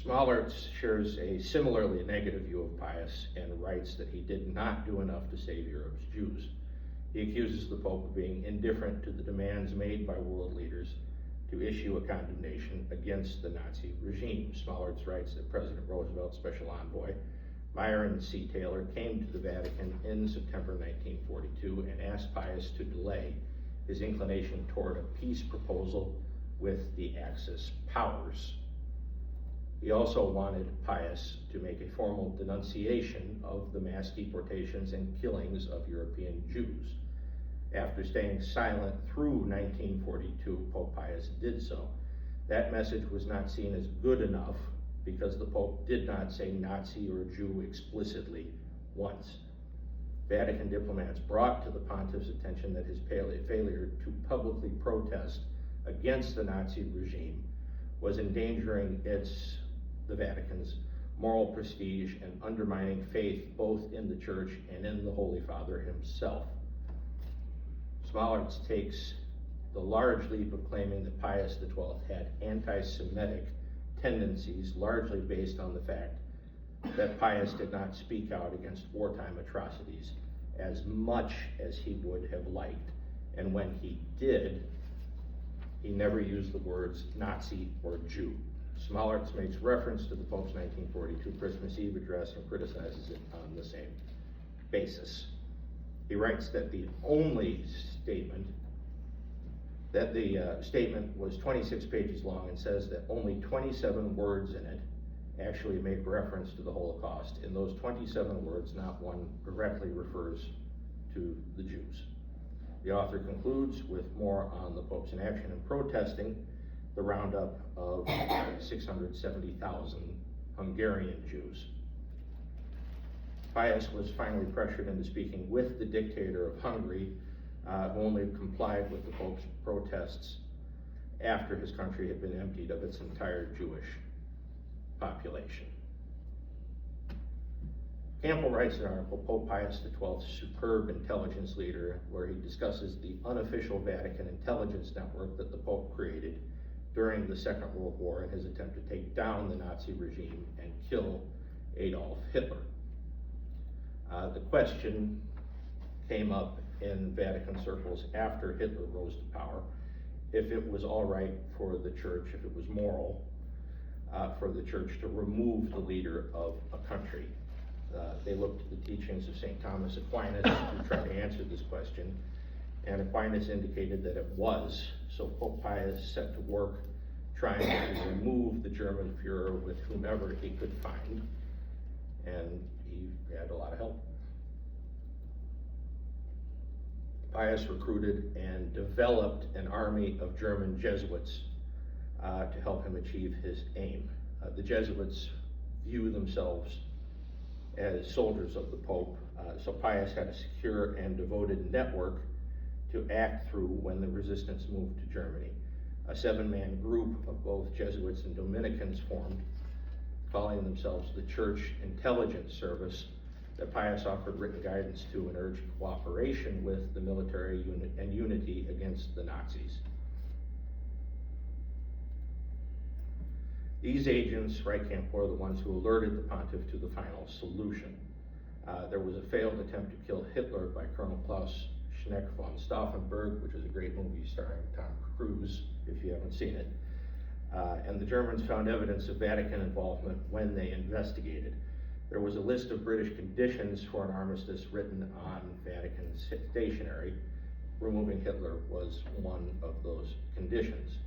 Smollartz shares a similarly negative view of Pius and writes that he did not do enough to save Europe's Jews. He accuses the Pope of being indifferent to the demands made by world leaders to issue a condemnation against the Nazi regime. Smollartz writes that President Roosevelt's special envoy, Myron C. Taylor, came to the Vatican in September 1942 and asked Pius to delay his inclination toward a peace proposal with the Axis powers. He also wanted Pius to make a formal denunciation of the mass deportations and killings of European Jews. After staying silent through 1942, Pope Pius did so. That message was not seen as good enough because the Pope did not say Nazi or Jew explicitly once. Vatican diplomats brought to the pontiff's attention that his failure to publicly protest against the Nazi regime was endangering the Vatican's moral prestige and undermining faith both in the Church and in the Holy Father himself. Smollartz takes the large leap of claiming that Pius XII had anti-Semitic tendencies, largely based on the fact that Pius did not speak out against wartime atrocities as much as he would have liked. And when he did, he never used the words Nazi or Jew. Smollartz makes reference to the Pope's 1942 Christmas Eve address and criticizes it on the same basis. He writes that the statement was 26 pages long and says that only 27 words in it actually make reference to the Holocaust. In those 27 words, not one directly refers to the Jews. The author concludes with more on the Pope's inaction in protesting the roundup of 670,000 Hungarian Jews. Pius was finally pressured into speaking with the dictator of Hungary, who only complied with the Pope's protests after his country had been emptied of its entire Jewish population. Campbell writes an article, Pope Pius XII's Superb Intelligence Leader, where he discusses the unofficial Vatican intelligence network that the Pope created during the Second World War in his attempt to take down the Nazi regime and kill Adolf Hitler. The question came up in Vatican circles after Hitler rose to power, if it was all right for the Church, if it was moral for the Church to remove the leader of a country. They looked at the teachings of St. Thomas Aquinas to try to answer this question, and Aquinas indicated that it was. So Pope Pius set to work trying to remove the German Fuhrer with whomever he could find, and he had a lot of help. Pius recruited and developed an army of German Jesuits to help him achieve his aim. The Jesuits view themselves as soldiers of the Pope, so Pius had a secure and devoted network to act through when the resistance moved to Germany. A 7-man group of both Jesuits and Dominicans formed, calling themselves the Church Intelligence Service, that Pius offered written guidance to and urged cooperation with the military unit and unity against the Nazis. These agents, write Campbell, are the ones who alerted the pontiff to the final solution. There was a failed attempt to kill Hitler by Colonel Klaus Schneck von Stauffenberg, which is a great movie starring Tom Cruise, if you haven't seen it. And the Germans found evidence of Vatican involvement when they investigated. There was a list of British conditions for an armistice written on Vatican stationery. Removing Hitler was one of those conditions.